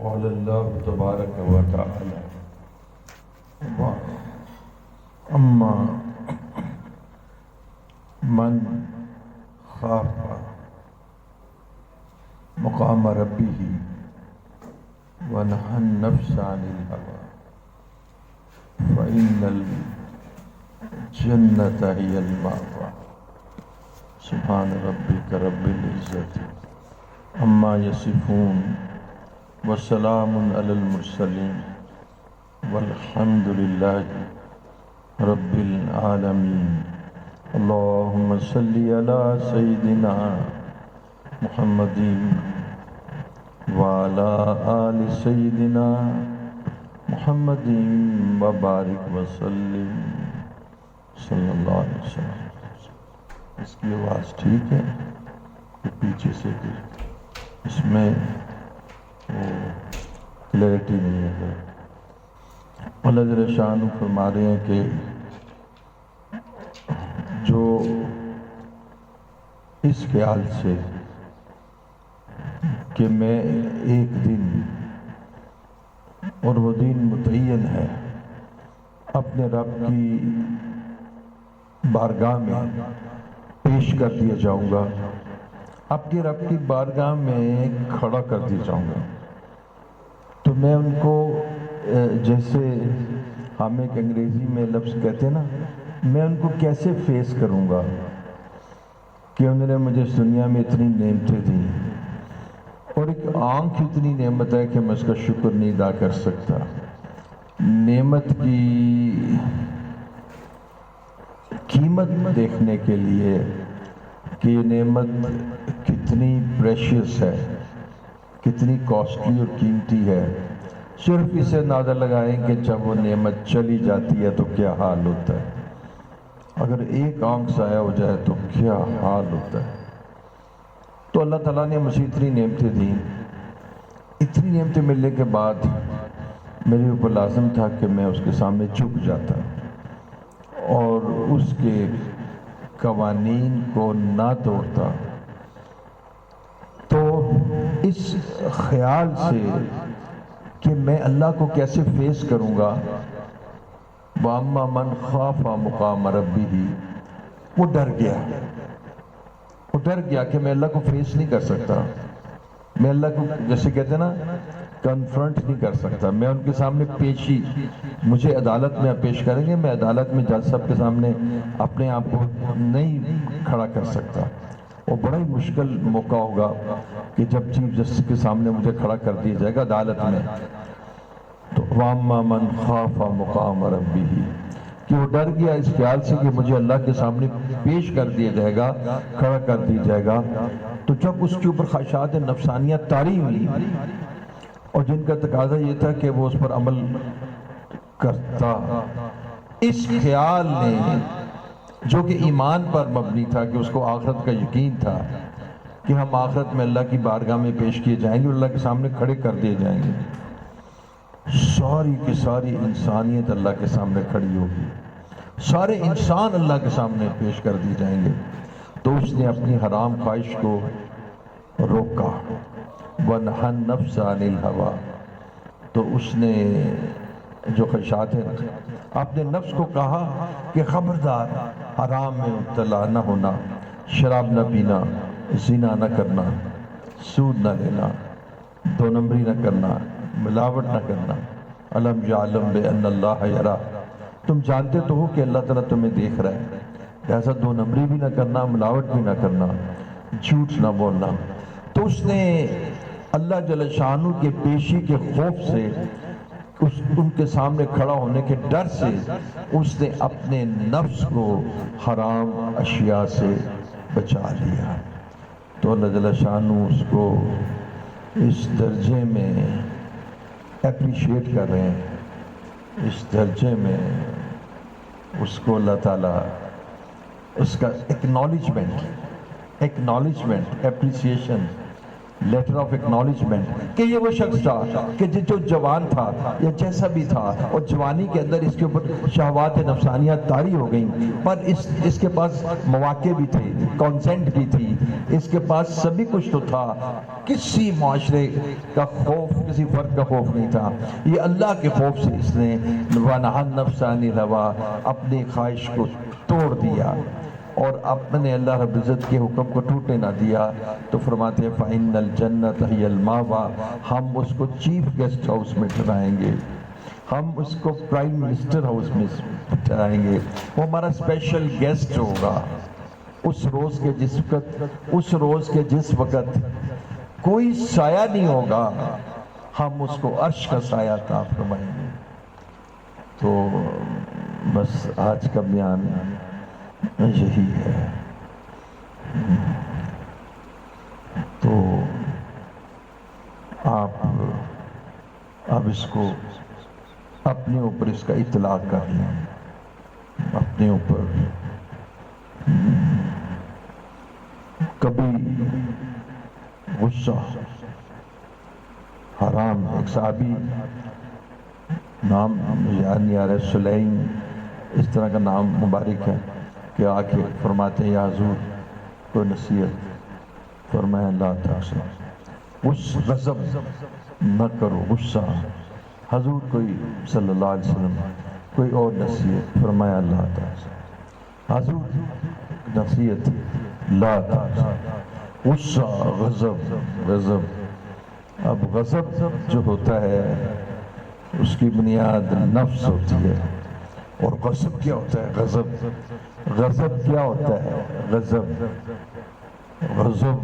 قال اللہ تبارک و تعالی اما من خاف مقام ربہ ونہى النفس عن الہوى فإن الجنة هي المأوى سبحان ربک رب العزت عما یصفون وسلام علی المرسلین والحمد للہ رب العالمین اللہم صلی علی سیدنا محمد وعلی آل سیدنا محمد وبارک وسلم صلی اللہ علیہ وسلم۔ اس کی آواز ٹھیک ہے کہ پیچھے سے اس میں وہ کلیئرٹی نہیں ہے؟ اللہ جل شانہ فرما رہے ہیں کہ جو اس خیال سے کہ میں ایک دن اور وہ دن متعین ہے اپنے رب کی بارگاہ میں پیش کر دیا جاؤں گا، اپنے رب کی بارگاہ میں کھڑا کر دیا جاؤں گا، تو میں ان کو جیسے ہم ایک انگریزی میں لفظ کہتے ہیں نا، میں ان کو کیسے فیس کروں گا کہ انہوں نے مجھے اس دنیا میں اتنی نعمتیں دیں اور ایک آنکھ اتنی نعمت ہے کہ میں اس کا شکر نہیں ادا کر سکتا۔ نعمت کی قیمت دیکھنے کے لیے کہ یہ نعمت کتنی پریشیس ہے، کتنی کاسٹلی اور قیمتی ہے، صرف اسے اندازہ لگائیں کہ جب وہ نعمت چلی جاتی ہے تو کیا حال ہوتا ہے، اگر ایک آنکھ ضائع ہو جائے تو کیا حال ہوتا ہے۔ تو اللہ تعالیٰ نے مجھے اتنی نعمتیں دیں، اتنی نعمتیں ملنے کے بعد میرے اوپر لازم تھا کہ میں اس کے سامنے جھک جاتا اور اس کے قوانین کو نہ توڑتا۔ تو اس خیال سے کہ میں اللہ کو کیسے فیس کروں گا، وَأَمَّا مَنْ خَافَ مُقَامَ رَبِّهِ، وہ ڈر گیا کہ میں اللہ کو فیس نہیں کر سکتا، میں اللہ کو جیسے کہتے ہیں نا کنفرنٹ نہیں کر سکتا، میں ان کے سامنے پیشی، مجھے عدالت میں پیش کریں گے، میں عدالت میں جج صاحب کے سامنے اپنے آپ کو نہیں کھڑا کر سکتا۔ وہ بڑا ہی مشکل موقع ہوگا کہ جب چیف جسٹس کے سامنے مجھے کھڑا کر دیا جائے گا عدالت میں۔ تو وَأَمَّا مَنْ خَافَ مُقَامَ رَبِّهِ، کہ وہ ڈر گیا اس خیال سے کہ مجھے اللہ کے سامنے پیش کر دیا جائے گا، کھڑا کر دیا جائے گا۔ تو جب اس کے اوپر خواہشات نفسانیہ طاری ہوئی اور جن کا تقاضا یہ تھا کہ وہ اس پر عمل کرتا، اس خیال نے جو کہ ایمان پر مبنی تھا کہ اس کو آخرت کا یقین تھا کہ ہم آخرت میں اللہ کی بارگاہ میں پیش کیے جائیں گے اور اللہ کے سامنے کھڑے کر دیے جائیں گے، ساری کی ساری انسانیت اللہ کے سامنے کھڑی ہوگی، سارے انسان اللہ کے سامنے پیش کر دیے جائیں گے۔ تو اس نے اپنی حرام خواہش کو روکا، وَنَهَى النَّفْسَ عَنِ الْهَوَىٰ، تو اس نے جو خواہشات ہیں اپنے نفس کو کہا کہ خبردار حرام میں مبتلا نہ ہونا، شراب نہ پینا، زنا نہ کرنا، سود نہ لینا، دو نمبری نہ کرنا، ملاوٹ نہ کرنا۔ الم یعلم بأن اللہ یرا، تم جانتے تو ہو کہ اللہ تعالیٰ تمہیں دیکھ رہا ہے، لہذا دو نمبری بھی نہ کرنا، ملاوٹ بھی نہ کرنا، جھوٹ نہ بولنا۔ تو اس نے اللہ جل شانہ کے پیشی کے خوف سے، ان کے سامنے کھڑا ہونے کے ڈر سے، اس نے اپنے نفس کو حرام اشیاء سے بچا لیا۔ تو اللہ جل شانہ اس کو اس درجے میں اپریشیٹ کر رہے ہیں، اس درجے میں اس کو اللہ تعالیٰ اس کا acknowledgement, appreciation letter of acknowledgement کہ یہ وہ شخص تھا کہ جو جوان تھا یا جیسا بھی تھا، اور جوانی کے اندر اس کے اوپر شہوات نفسانیہ طاری ہو گئیں، پر اس کے پاس مواقع بھی تھے، کانسنٹ بھی تھی، اس کے پاس سبھی کچھ تو تھا، کسی معاشرے کا خوف، کسی فرد کا خوف نہیں تھا، یہ اللہ کے خوف سے اس نے وَنَهَى النَّفْسَ عَنِ الْهَوَىٰ اپنی خواہش کو توڑ دیا اور اپنے اللہ رب العزت کے حکم کو ٹوٹنے نہ دیا، تو فرماتے ہیں فَإِنَّ الْجَنَّةَ هِيَ الْمَأْوَىٰ، ہم اس کو چیف گیسٹ ہاؤس میں ٹھہرائیں گے، ہم اس کو پرائم منسٹر ہاؤس میں ٹھہرائیں گے، وہ ہمارا اسپیشل گیسٹ ہوگا، اس روز کے جس وقت کوئی سایہ نہیں ہوگا، ہم اس کو عرش کا سایہ عطا فرمائیں گے۔ تو بس آج کا بیان یہی ہے۔ تو آپ اب اس کو اپنے اوپر اس کا اطلاق کر لیں، اپنے اوپر کبھی غصہ حرام، ایک صحابی نام یاد نہیں آ رہا، سلیم اس طرح کا نام مبارک ہے، کہ آ کے فرماتے ہیں یا حضور کوئی نصیحت، فرمایا لا تغضب، غضب نہ کرو، غصہ، حضور کوئی صلی اللہ علیہ وسلم کوئی اور نصیحت، فرمایا لا تغضب، حضور نصیحت لا تغضب، غصہ، غضب۔ اب غضب جو ہوتا ہے اس کی بنیاد نفس ہوتی ہے، اور غضب کیا ہوتا ہے؟ غضب کیا ہوتا ہے؟ غضب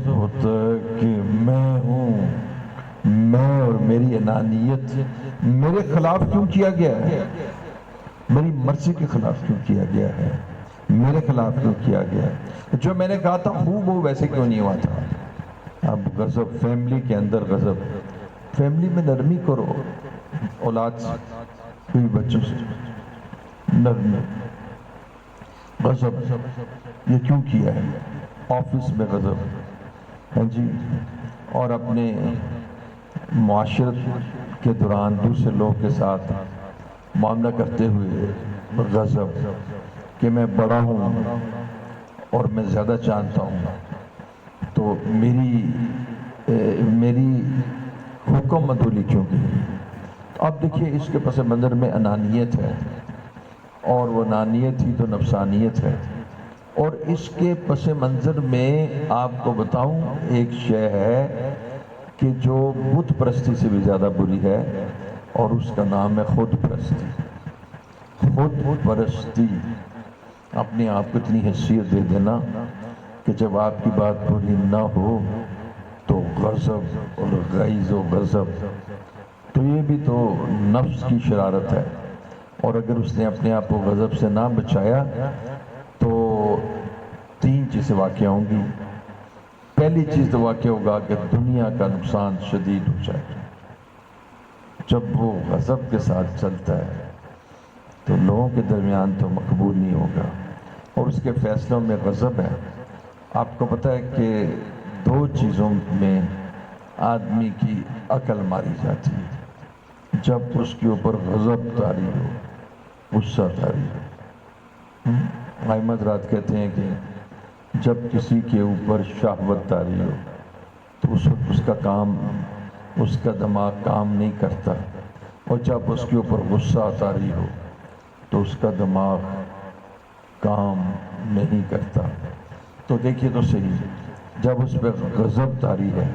ہوتا ہے کہ میں ہوں، میں اور میری انانیت میرے خلاف کیوں کیا گیا ہے، میری مرضی کے خلاف کیوں کیا گیا ہے، میرے خلاف کیوں کیا گیا ہے، جو میں نے کہا تھا وہ ویسے کیوں نہیں ہوا تھا۔ اب غضب، فیملی کے اندر غضب، فیملی میں نرمی کرو، اولاد سے، کوئی بچوں سے نرمی۔ غضب یہ کیوں کیا ہے؟ آفس میں غضب، ہاں جی، اور اپنے معاشرت کے دوران دوسرے لوگ کے ساتھ معاملہ کرتے ہوئے غضب کہ میں بڑا ہوں اور میں زیادہ جانتا ہوں، تو میری حکم مدولی کیوں کی؟ اب دیکھیے اس کے پس منظر میں انانیت ہے، اور وہ انانیت ہی تو نفسانیت ہے، اور اس کے پس منظر میں آپ کو بتاؤں ایک شے ہے کہ جو بت پرستی سے بھی زیادہ بری ہے، اور اس کا نام ہے خود پرستی۔ خود پرستی، اپنے آپ کو اتنی حیثیت دے دینا کہ جب آپ کی بات پوری نہ ہو تو غضب اور غیظ و غضب، تو یہ بھی تو نفس کی شرارت ہے، اور اگر اس نے اپنے آپ کو غضب سے نہ بچایا تو 3 چیزیں واقع ہوں گی۔ پہلی چیز تو واقع ہوگا کہ دنیا کا نقصان شدید ہو جائے گا۔ جب وہ غضب کے ساتھ چلتا ہے تو لوگوں کے درمیان تو مقبول نہیں ہوگا، اور اس کے فیصلوں میں غضب ہے۔ آپ کو پتہ ہے کہ 2 چیزوں میں آدمی کی عقل ماری جاتی ہے، جب اس کے اوپر غضب طاری ہو، غصہ طاری ہو۔ ائمہ حضرات کہتے ہیں کہ جب کسی کے اوپر شہوت طاری ہو تو اس وقت اس کا دماغ کام نہیں کرتا، اور جب اس کے اوپر غصہ طاری ہو تو اس کا دماغ کام نہیں کرتا۔ تو دیکھیے تو صحیح، جب اس پہ غضب طاری ہے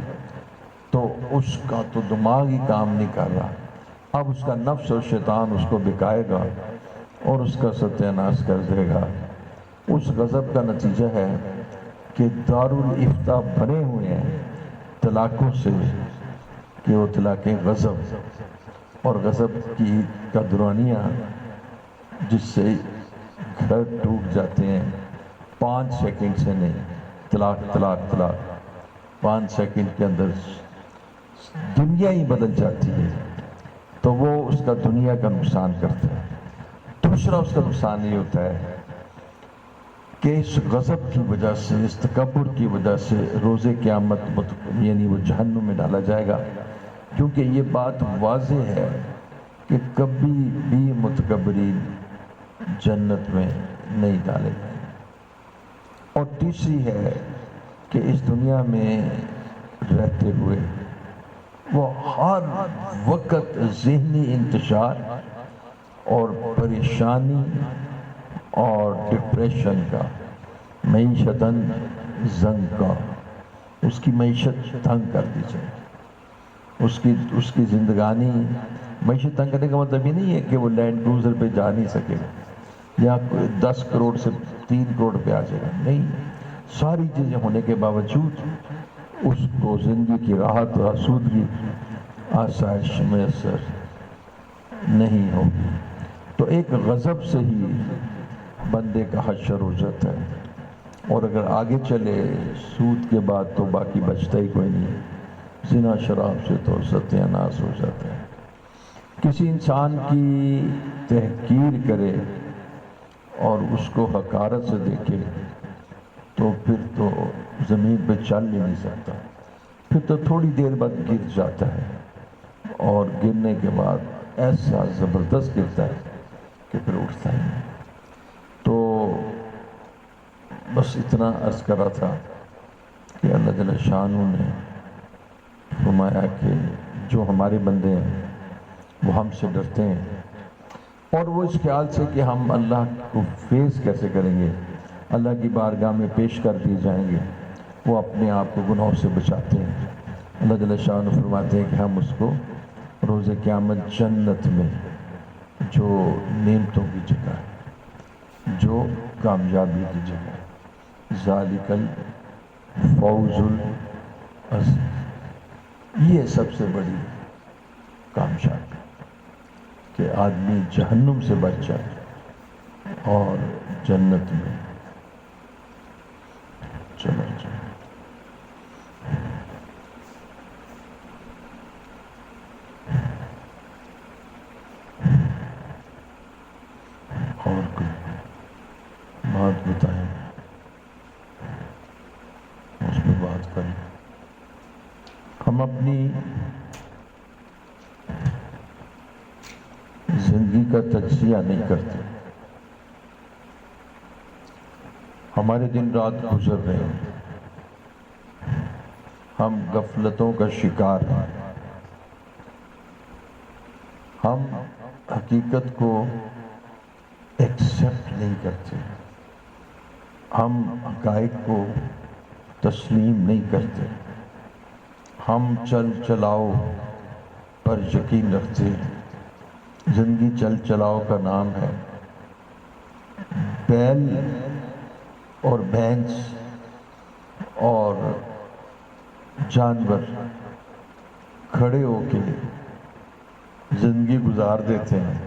تو اس کا تو دماغ ہی کام نہیں کر رہا، اب اس کا نفس اور شیطان اس کو بکائے گا اور اس کا ستیہ ناش کر دے گا۔ اس غضب کا نتیجہ ہے کہ دارالافتاء بنے ہوئے ہیں طلاقوں سے کہ وہ طلاقیں غضب، اور غضب کا دورانیہ جس سے گھر ٹوٹ جاتے ہیں 5 سیکنڈ سے نہیں، طلاق 5 سیکنڈ کے اندر دنیا ہی بدل جاتی ہے، تو وہ اس کا دنیا کا نقصان کرتا ہے۔ دوسرا اس کا نقصان یہ ہوتا ہے کہ اس غضب کی وجہ سے، اس تکبر کی وجہ سے روز قیامت یعنی وہ جہنم میں ڈالا جائے گا، کیونکہ یہ بات واضح ہے کہ کبھی بھی متکبرین جنت میں نہیں ڈالے جائیں گے۔ اور تیسری ہے کہ اس دنیا میں رہتے ہوئے وہ ہر وقت ذہنی انتشار اور پریشانی اور ڈپریشن کا، معیشتاً زنگ کا، اس کی معیشت تنگ کر دی جائے، اس کی زندگانی۔ معیشت تنگ کرنے کا مطلب یہ نہیں ہے کہ وہ لینڈ کروزر پہ جا نہیں سکے یا 10 کروڑ سے 3 کروڑ پہ آ جائے گا، نہیں، ساری چیزیں ہونے کے باوجود اس کو زندگی کی راحت اور آسودگی، آسائش میسر نہیں ہوگی۔ تو ایک غضب سے ہی بندے کا حشر ہو جاتا ہے، اور اگر آگے چلے سود کے بعد تو باقی بچتا ہی کوئی نہیں، زنا شراب سے تو ستیہ ناش ہو جاتا ہے۔ کسی انسان کی تحقیر کرے اور اس کو حقارت سے دیکھے تو پھر تو زمین پہ چل ہی نہیں سکتا، پھر تو تھوڑی دیر بعد گر جاتا ہے، اور گرنے کے بعد ایسا زبردست گرتا ہے کہ پھر اٹھتا ہی نہیں۔ تو بس اتنا عرض کرا تھا کہ اللہ جل شانہ نے فرمایا کہ جو ہمارے بندے ہیں وہ ہم سے ڈرتے ہیں، اور وہ اس خیال سے کہ ہم اللہ کو فیس کیسے کریں گے، اللہ کی بارگاہ میں پیش کر دیے جائیں گے، وہ اپنے آپ کو گناہوں سے بچاتے ہیں۔ اللہ جل شانہ فرماتے ہیں کہ ہم اس کو روز قیامت جنت میں جو نعمتوں کی جگہ ہے، جو کامیابی کی جگہ ہے، ذالک الفوز العظیم، یہ سب سے بڑی کامیابی کہ آدمی جہنم سے بچ جائے اور جنت میں چلا جائے۔ اور کوئی بات بتائیں، اس پہ بات کریں۔ ہم اپنی زندگی کا تجزیہ نہیں کرتے، ہمارے دن رات گزر رہے ہیں، ہم غفلتوں کا شکار ہیں، ہم حقیقت کو ایکسیپٹ نہیں کرتے، ہم حقائق کو تسلیم نہیں کرتے، ہم چل چلاؤ پر یقین رکھتے ہیں۔ زندگی چل چلاؤ کا نام ہے، بیل اور بھینس اور جانور کھڑے ہو کے زندگی گزار دیتے ہیں۔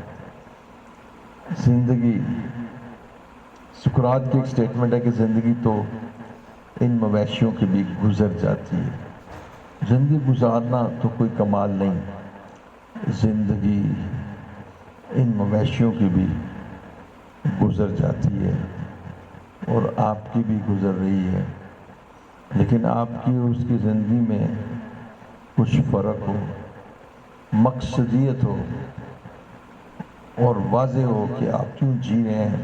زندگی، سقراط کی ایک سٹیٹمنٹ ہے کہ زندگی تو ان مویشیوں کی بھی گزر جاتی ہے۔ زندگی گزارنا تو کوئی کمال نہیں، زندگی ان مویشیوں کی بھی گزر جاتی ہے، اور آپ کی بھی گزر رہی ہے، لیکن آپ کی اور اس کی زندگی میں کچھ فرق ہو، مقصدیت ہو، اور واضح ہو کہ آپ کیوں جی رہے ہیں،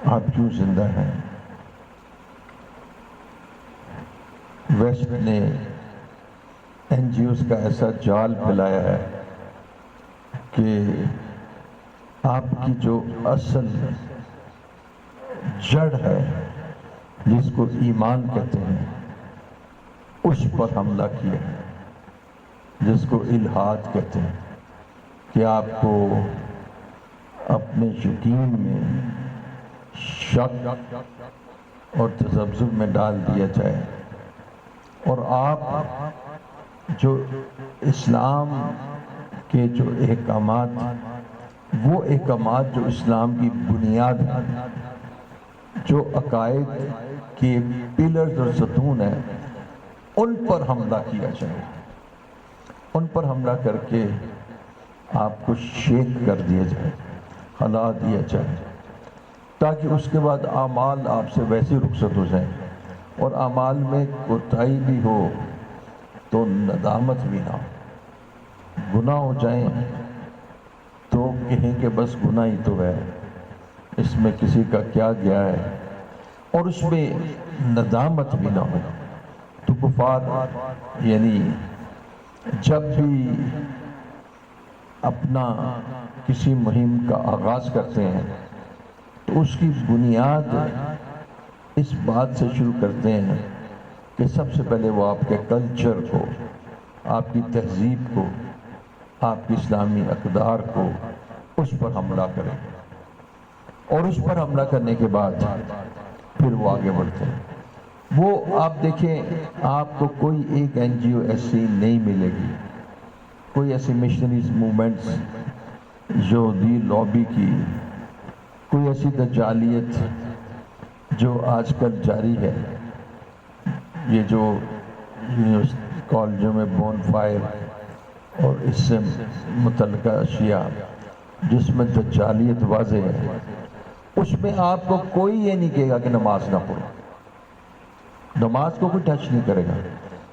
آپ کیوں زندہ ہیں۔ ویسٹ نے این جی اوز کا ایسا جال پھیلایا ہے کہ آپ کی جو اصل جڑ ہے جس کو ایمان کہتے ہیں، اس پر حملہ کیا ہے، جس کو الحاد کہتے ہیں، کہ آپ کو اپنے یقین میں شک اور تذبذب میں ڈال دیا جائے، اور آپ جو اسلام کے جو احکامات، وہ احکامات جو اسلام کی بنیاد ہیں، جو عقائد کے پلرز اور ستون ہیں، ان پر حملہ کیا جائے، ان پر حملہ کر کے آپ کو شیک کر دیا جائے، ہلا دیا جائے، تاکہ اس کے بعد اعمال آپ سے ویسے رخصت ہو جائیں، اور اعمال میں کوتاہی بھی ہو تو ندامت بھی نہ ہو، گناہ ہو جائیں تو کہیں کہ بس گناہ ہی تو ہے، اس میں کسی کا کیا گیا ہے، اور اس میں ندامت بھی نہ ہو۔ تو کفار یعنی جب بھی اپنا کسی مہم کا آغاز کرتے ہیں تو اس کی بنیاد اس بات سے شروع کرتے ہیں کہ سب سے پہلے وہ آپ کے کلچر کو، آپ کی تہذیب کو، آپ کی اسلامی اقدار کو، اس پر حملہ کریں، اور اس پر حملہ کرنے کے بعد پھر وہ آگے بڑھتے ہیں۔ وہ آپ دیکھیں، آپ کو کوئی ایک این جی او ایسی نہیں ملے گی، کوئی ایسی مشنریز موومنٹس جو دی لابی کی، کوئی ایسی دجالیت جو آج کل جاری ہے، یہ جو کالجوں میں بون فائر اور اس سے متعلقہ اشیاء جس میں دجالیت واضح ہے، اس میں آپ کو کوئی یہ نہیں کہے گا کہ نماز نہ پڑھو، نماز کو کوئی ٹچ نہیں کرے گا۔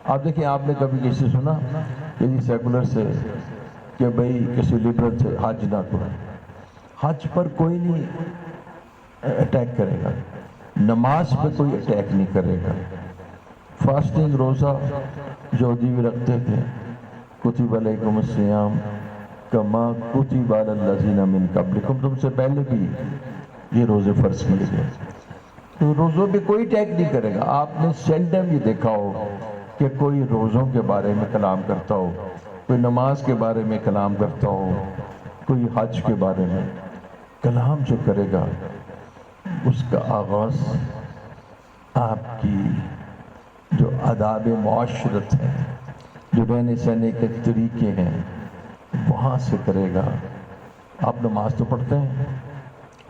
آپ دیکھیں، آپ نے کبھی کسی سنا کسی سیکولر سے کہ بھئی کسی لبرل سے حج نہ کرو؟ حج پر کوئی نہیں اٹیک کرے گا، نماز پہ کوئی اٹیک نہیں کرے گا۔ فاسٹنگ، روزہ یہودی بھی رکھتے تھے، کتب علیکم الصیام کما کتب علی الذین من قبلکم، تم سے پہلے بھی یہ روزے فرض کیے گئے، تو روزوں پہ کوئی اٹیک نہیں کرے گا۔ آپ نے سیلڈم یہ دیکھا ہو کہ کوئی روزوں کے بارے میں کلام کرتا ہو، کوئی نماز کے بارے میں کلام کرتا ہو، کوئی حج کے بارے میں کلام جو کرے گا، اس کا آغاز آپ کی جو آداب معاشرت ہے، جو رہنے سہنے کے طریقے ہیں، وہاں سے کرے گا۔ آپ نماز تو پڑھتے ہیں،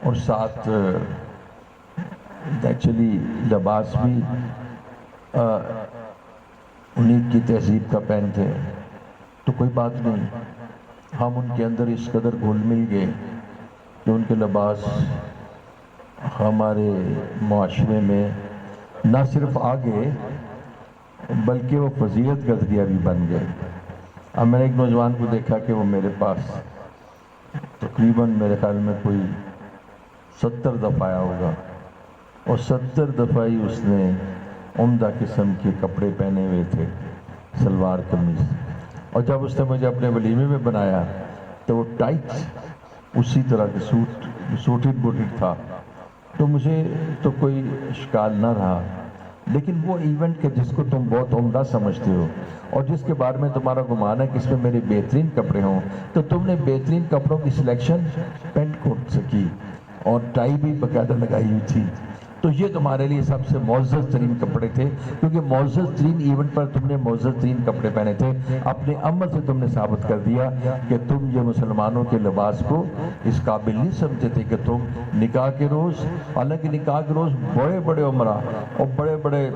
اور ساتھ ایکچولی لباس بھی انہیں کی تہذیب کا پہنتے ہیں، تو کوئی بات نہیں، ہم ان کے اندر اس قدر گھل مل گئے کہ ان کے لباس ہمارے معاشرے میں نہ صرف آ گئے بلکہ وہ فضیلت کا ذریعہ بھی بن گئے۔ اب میں نے ایک نوجوان کو دیکھا کہ وہ میرے پاس تقریباً میرے خیال میں کوئی 70 دفعہ آیا ہوگا، اور 70 دفعہ ہی اس نے عمدہ قسم کے کپڑے پہنے ہوئے تھے، سلوار قمیض، اور جب اس نے مجھے اپنے ولیمے میں بنایا تو وہ ٹائٹ اسی طرح کے سوٹڈ بوٹڈ تھا، تو مجھے تو کوئی اشکال نہ رہا۔ لیکن وہ ایونٹ کہ جس کو تم بہت عمدہ سمجھتے ہو اور جس کے بارے میں تمہارا گمان ہے کہ اس میں میرے بہترین کپڑے ہوں، تو تم نے بہترین کپڑوں کی سلیکشن پینٹ کوٹ سے کی، اور ٹائی بھی باقاعدہ لگائی ہوئی تھی، تو یہ تمہارے لیے سب سے معزز ترین کپڑے تھے، کیونکہ معزز ترین ایونٹ پر تم نے معزز ترین کپڑے پہنے تھے۔ اپنے عمل سے تم نے ثابت کر دیا کہ تم یہ مسلمانوں کے لباس کو اس قابل نہیں سمجھتے تھے کہ تم نکاح کے روز، حالانکہ نکاح کے روز بڑے بڑے عمرہ اور بڑے بڑے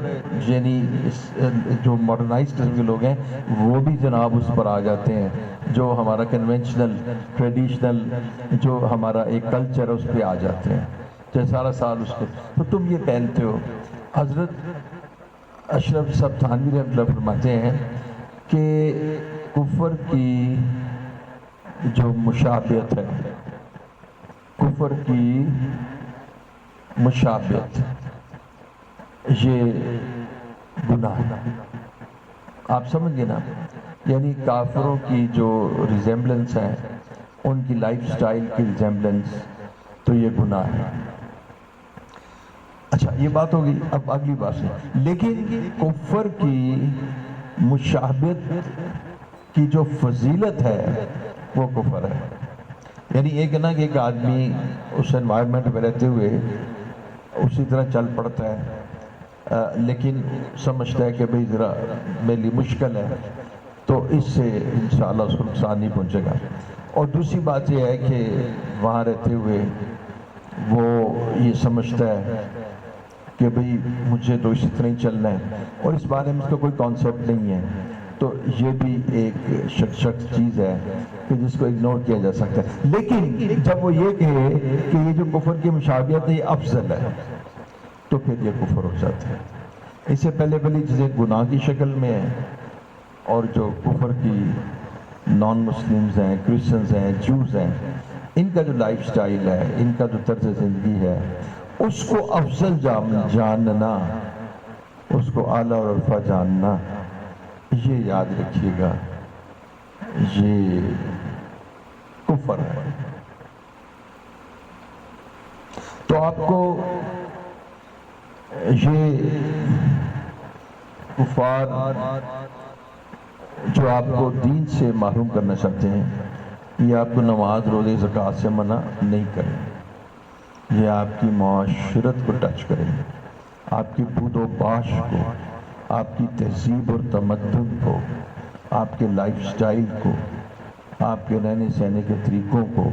یعنی جو ماڈرنائز قسم کے لوگ ہیں وہ بھی جناب اس پر آ جاتے ہیں، جو ہمارا کنونشنل ٹریڈیشنل جو ہمارا ایک کلچر ہے اس پہ آ جاتے ہیں، چاہے سارا سال اس کو، تو تم یہ پہنتے ہو۔ حضرت اشرف صاحب تھانوی رحمۃ اللہ فرماتے ہیں کہ کفر کی جو مشابہت ہے، کفر کی مشابہت یہ گناہ ہے۔ آپ سمجھ گئے نا؟ یعنی کافروں کی جو ریزیمبلنس ہے، ان کی لائف سٹائل کی ریزیمبلنس، تو یہ گناہ ہے۔ اچھا، یہ بات ہوگی۔ اب اگلی بات ہے، لیکن کفر کی مشابہت کی جو فضیلت ہے وہ کفر ہے۔ یعنی ایک نا کہ ایک آدمی اس انوائرمنٹ میں رہتے ہوئے اسی طرح چل پڑتا ہے، لیکن سمجھتا ہے کہ بھئی ذرا میرے لیے مشکل ہے، تو اس سے انشاءاللہ اس کو نقصان نہیں پہنچے گا۔ اور دوسری بات یہ ہے کہ وہاں رہتے ہوئے وہ یہ سمجھتا ہے کہ بھئی مجھے تو اسی طرح ہی چلنا ہے، اور اس بارے میں اس کا کوئی کانسیپٹ نہیں ہے تو یہ بھی ایک شخص چیز ہے کہ جس کو اگنور کیا جا سکتا ہے. لیکن جب وہ یہ کہے کہ یہ جو کفر کی مشابہت ہے یہ افضل ہے تو پھر یہ کفر ہو جاتا ہے. اس سے پہلے پہلی چیزیں گناہ کی شکل میں ہے، اور جو کفر کی نان مسلمز ہیں، کرسچنز ہیں، جوز ہیں، ان کا جو لائف سٹائل ہے، ان کا جو طرز زندگی ہے، اس کو افضل جاننا، اس کو اعلیٰ اور عرفہ جاننا، یہ یاد رکھیے گا یہ کفر ہے. تو آپ کو یہ کفار جو آپ کو دین سے محروم کرنا چاہتے ہیں، یہ آپ کو نماز، روزے، زکوٰۃ سے منع نہیں کریں. یہ آپ کی معاشرت کو ٹچ کریں گے، آپ کی بود و باش کو، آپ کی تہذیب اور تمدن کو، آپ کے لائف سٹائل کو، آپ کے رہنے سہنے کے طریقوں کو،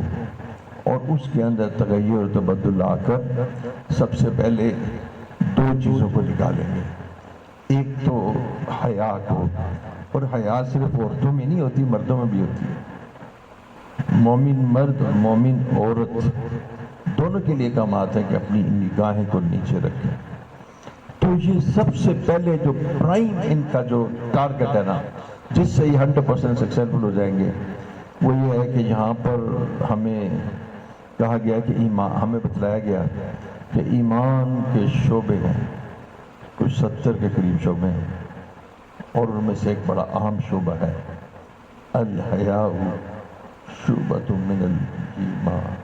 اور اس کے اندر تغیر اور تبدل لا کر سب سے پہلے دو چیزوں کو نکالیں گے. ایک تو حیا کو، اور حیا صرف عورتوں میں نہیں ہوتی، مردوں میں بھی ہوتی ہے. مومن مرد اور مومن عورت دونوں کے لیے کام آتا ہے کہ اپنی نگاہیں کو نیچے رکھیں. تو یہ سب سے پہلے جو پرائم ان کا جو ٹارگٹ ہے نا، جس سے یہ 100% سکسیسفل ہو جائیں گے، وہ یہ ہے کہ یہاں پر ہمیں کہا گیا کہ ایمان، ہمیں بتلایا گیا کہ ایمان کے شعبے ہیں، کچھ 70 کے قریب شعبے ہیں، اور ان میں سے ایک بڑا اہم شعبہ ہے الحیاء شعبۃ من الایمان.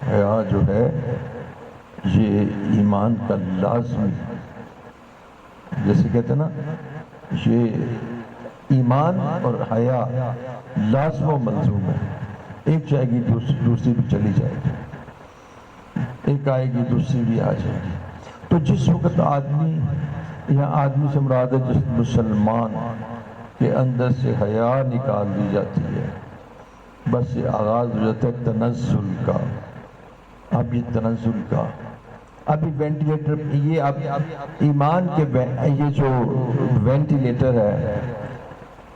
حیا جو ہے یہ ایمان کا لازمی، جیسے کہتے ہیں نا، یہ ایمان اور حیا لازم و ملزوم ہے. ایک جائے گی دوسری بھی چلی جائے گی، ایک آئے گی دوسری بھی آ جائے گی. تو جس وقت آدمی، یا آدمی سے مراد ہے جس مسلمان کے اندر سے حیا نکال دی جاتی ہے، بس یہ آغاز ہو جاتا ہے تنزل کا. اب یہ تنزل کا، ابھی وینٹیلیٹر، یہ اب ایمان کے یہ جو وینٹیلیٹر ہے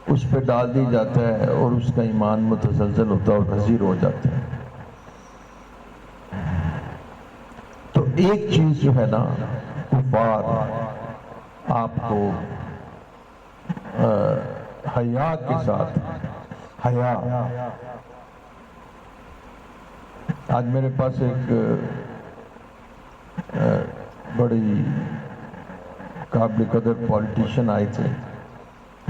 اس پہ ڈال دی جاتا ہے، اور اس کا ایمان متزلزل ہوتا ہے اور پذیر ہو جاتا ہے. تو ایک چیز جو ہے نا، کفار آپ کو حیا کے ساتھ، حیا، آج میرے پاس ایک بڑی قابل قدر پولیٹیشین آئے تھے،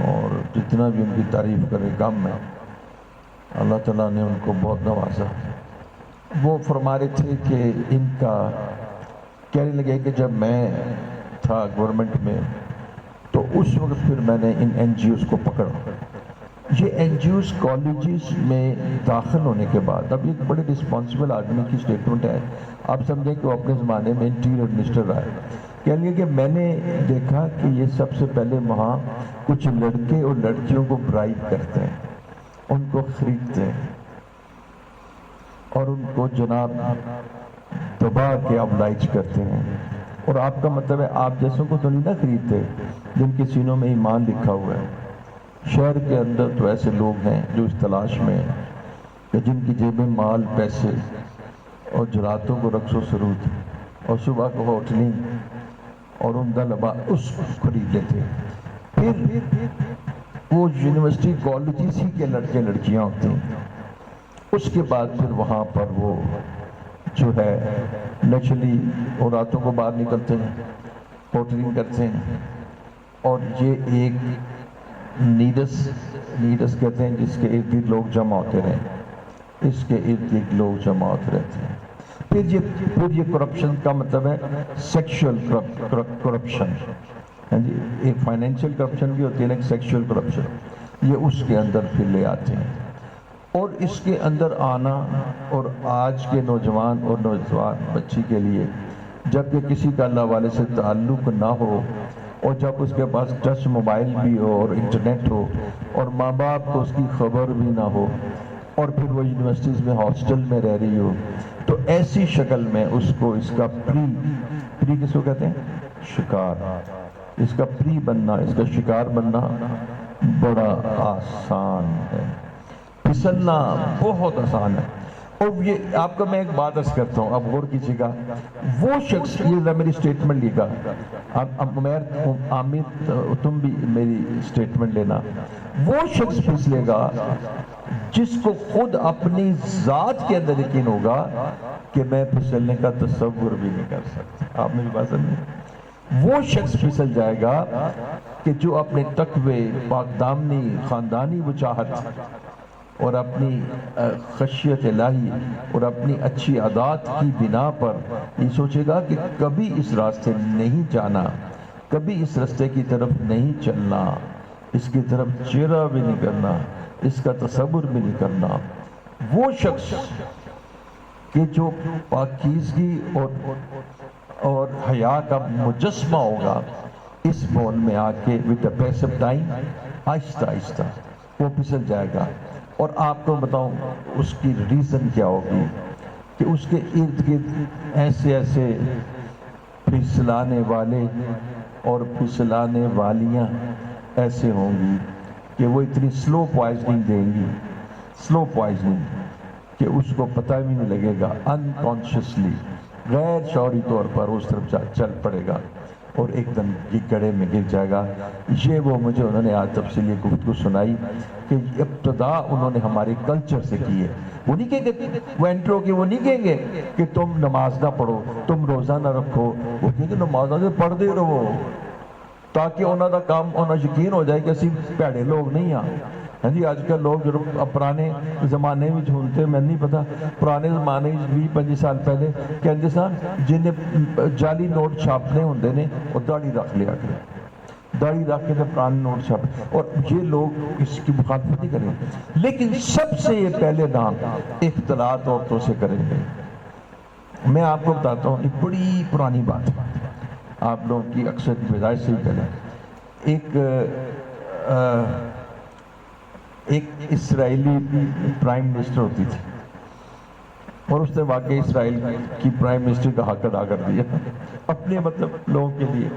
اور جتنا بھی ان کی تعریف کرے کم ہے. اللہ تعالیٰ نے ان کو بہت نوازا. وہ فرما رہے تھے کہ ان کا کہنے لگے کہ جب میں تھا گورنمنٹ میں تو اس وقت پھر میں نے ان این جی اوز کو پکڑا. یہ این جی اوز کالجز میں داخل ہونے کے بعد، اب ایک بڑے رسپانسبل آدمی کی سٹیٹمنٹ ہے، آپ سمجھیں کہ وہ اپنے زمانے میں انٹیریئر منسٹر رہا ہے. کہہ لیا کہ میں نے دیکھا کہ یہ سب سے پہلے وہاں کچھ لڑکے اور لڑکیوں کو برائب کرتے ہیں، ان کو خریدتے ہیں، اور ان کو جناب دبا کے ابلائج کرتے ہیں. اور آپ کا مطلب ہے آپ جیسوں کو تو نہیں نہ خریدتے جن کے سینوں میں ایمان لکھا ہوا ہے. شہر کے اندر تو ایسے لوگ ہیں جو اس تلاش میں ہیں کہ جن کی جیبیں مال، پیسے، اور جراتوں کو رقص و سرود، اور صبح کو ہوٹلیں اور عمدہ لباس خرید لیتے. پھر وہ یونیورسٹی کالجز ہی کے لڑکے لڑکیاں ہوتے ہیں. اس کے بعد پھر وہاں پر وہ جو ہے نیچرلی وہ راتوں کو باہر نکلتے ہیں، ہوٹلنگ کرتے ہیں، اور یہ ایک نیڈس کہتے ہیں جس کے ارد گرد لوگ جمع ہوتے رہیں، اس کے ارد گرد لوگ جمع ہوتے رہتے ہیں. پھر یہ کرپشن کا مطلب ہے سیکشل کرپشن، ایک فائنینشیل کرپشن بھی ہوتی ہے، ایک سیکشل کرپشن، یہ اس کے اندر پھر لے آتے ہیں. اور اس کے اندر آنا، اور آج کے نوجوان اور نوجوان بچی کے لیے جب کہ کسی کا اللہ والے سے تعلق نہ ہو، اور جب اس کے پاس ٹچ موبائل بھی ہو اور انٹرنیٹ ہو، اور ماں باپ کو اس کی خبر بھی نہ ہو، اور پھر وہ یونیورسٹیز میں ہاسٹل میں رہ رہی ہو، تو ایسی شکل میں اس کو اس کا پری کس کو کہتے ہیں؟ شکار. اس کا پری بننا، اس کا شکار بننا بڑا آسان ہے، پھسلنا بہت آسان ہے۔ اور یہ آپ کو میں ایک بات عرض کرتا ہوں، اب غور کیجیے گا، وہ شخص، یہ میری سٹیٹمنٹ لکھا، اب عامر تم بھی میری سٹیٹمنٹ لینا، وہ شخص پھسلے گا جس کو خود اپنی ذات کے اندر یقین ہوگا کہ میں پھسلنے کا تصور بھی نہیں کر سکتا۔ آپ میری بات سمجھیں؟ وہ شخص پھسل جائے گا کہ جو اپنے تقوی، پاک دامنی، خاندانی وجاہت اور اپنی خشیت الہی اور اپنی اچھی عادات کی بنا پر یہ سوچے گا کہ کبھی اس راستے نہیں جانا، کبھی اس راستے کی طرف نہیں چلنا، اس کی طرف چہرہ بھی نہیں کرنا، اس کا تصور بھی نہیں کرنا۔ وہ شخص کہ جو پاکیزگی اور حیا کا مجسمہ ہوگا، اس مول میں آ کے with the pace of time آہستہ آہستہ وہ پھسل جائے گا۔ اور آپ کو بتاؤں اس کی ریزن کیا ہوگی کہ اس کے ارد گرد ایسے پھسلانے والے اور پھسلانے والیاں ایسے ہوں گی کہ وہ اتنی سلو پوائزننگ دیں گی، سلو پوائزننگ، کہ اس کو پتہ بھی نہیں لگے گا، انکانشیسلی، غیر شعوری طور پر اس طرف چل پڑے گا اور ایک دم گڑے میں گر جائے گا۔ یہ وہ مجھے انہوں نے آج تفصیلی گفتگو سنائی کہ ابتدا انہوں نے ہمارے کلچر سے کی ہے۔ وہ نہیں کہیں گے، وہ انٹر ہو کے وہ نہیں کہیں گے کہ تم نماز نہ پڑھو، تم روزہ نہ رکھو، وہ کہیں گے نماز نہ پڑھ دے رہو، تاکہ انہوں کا کام انہوں جقین ہو جائے کہ اسی پیڑے لوگ نہیں ہیں۔ ہاں جی، آج کل لوگ پرانے زمانے میں جھونتے، میں نہیں پتا، پرانے زمانے 20-25 سال پہلے کہتے سن جنہیں جعلی نوٹ چھاپنے ہوندے نے وہ داڑھی رکھ لیا کرے، داڑھی رکھ کے پرانے نوٹ چھاپ، اور یہ لوگ اس کی مخالفت نہیں کریں، لیکن سب سے یہ پہلے نام اختلاط عورتوں سے کریں گے۔ میں آپ کو بتاتا ہوں، ایک بڑی پرانی بات ہے، آپ لوگوں کی اکثر پیدائش سے ہی پہلے ایک اسرائیلی پرائم منسٹر ہوتی تھی، اور اس نے واقعی اسرائیل کی پرائم منسٹر کا حق ادا کر دیا اپنے مطلب لوگوں کے لیے۔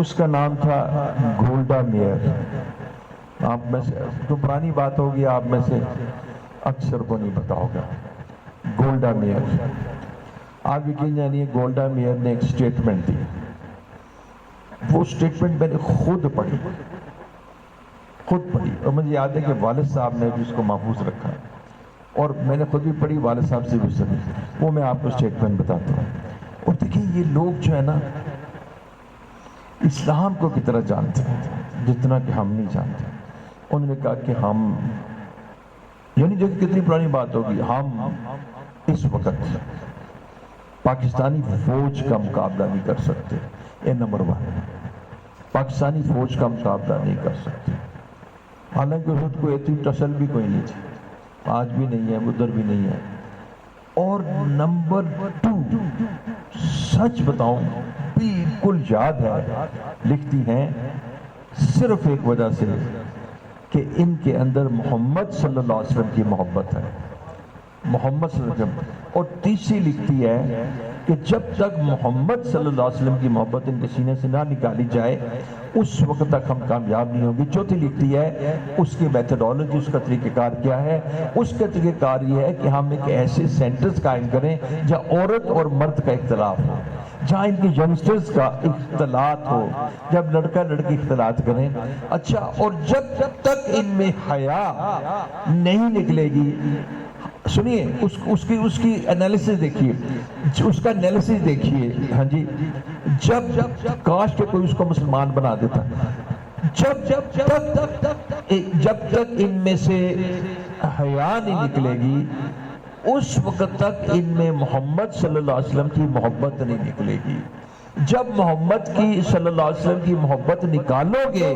اس کا نام تھا گولڈا میئر۔ آپ میں سے جو پرانی بات ہوگی آپ میں سے اکثر کو نہیں پتا ہوگا گولڈا میئر۔ آپ یقین جانیے گولڈا میئر نے ایک سٹیٹمنٹ دی، وہ سٹیٹمنٹ میں نے خود پڑھی، اور مجھے یاد ہے کہ والد صاحب نے بھی اس کو محفوظ رکھا، اور میں نے خود بھی پڑھی، والد صاحب سے بھی سنی، وہ میں آپ کو سٹیٹمنٹ بتاتا ہوں۔ اور دیکھیں یہ لوگ جو ہے نا اسلام کو کتنا جانتے ہیں جتنا کہ ہم نہیں جانتے۔ انہوں نے کہا کہ ہم، یعنی جو کتنی پرانی بات ہوگی، ہم اس وقت پاکستانی فوج کا مقابلہ نہیں کر سکتے، یہ نمبر 1، پاکستانی فوج کا مقابلہ نہیں کر سکتے، حالانکہ خود کو اتنی ٹسل بھی کوئی نہیں تھی، آج بھی نہیں ہے، ادھر بھی نہیں ہے۔ اور نمبر 2، سچ بتاؤں بالکل یاد ہے، لکھتی ہیں صرف ایک وجہ سے کہ ان کے اندر محمد صلی اللہ علیہ وسلم کی محبت ہے، محمد صلی اللہ علیہ وسلم۔ اور تیسری لکھتی ہے کہ جب تک محمد صلی اللہ علیہ وسلم کی محبت ان کے سینے سے نہ نکالی جائے اس وقت تک ہم کامیاب نہیں ہوں گے۔ چوتھی لکھتی ہے اس کی میتھڈولوجی، اس کا طریقہ کار کیا ہے؟ اس کا طریقہ کار یہ ہے کہ ہم ایک ایسے سینٹرز قائم کریں جہاں عورت اور مرد کا اختلاف ہو، جہاں ان کی ینگسٹرز کا اختلاط ہو، جب لڑکا لڑکی اختلاط کریں۔ اچھا، اور جب تک ان میں حیا نہیں نکلے گی، سنیے اس کی انالیسس دیکھیے، اس کا انالیسس دیکھیے، ہاں جی، جب کاش کہ کوئی اس کو مسلمان بنا دیتا، جب تک ان میں سے حیا نہیں نکلے گی اس وقت تک ان میں محمد صلی اللہ علیہ وسلم کی محبت نہیں نکلے گی۔ جب محمد کی صلی اللہ علیہ وسلم کی محبت نکالو گے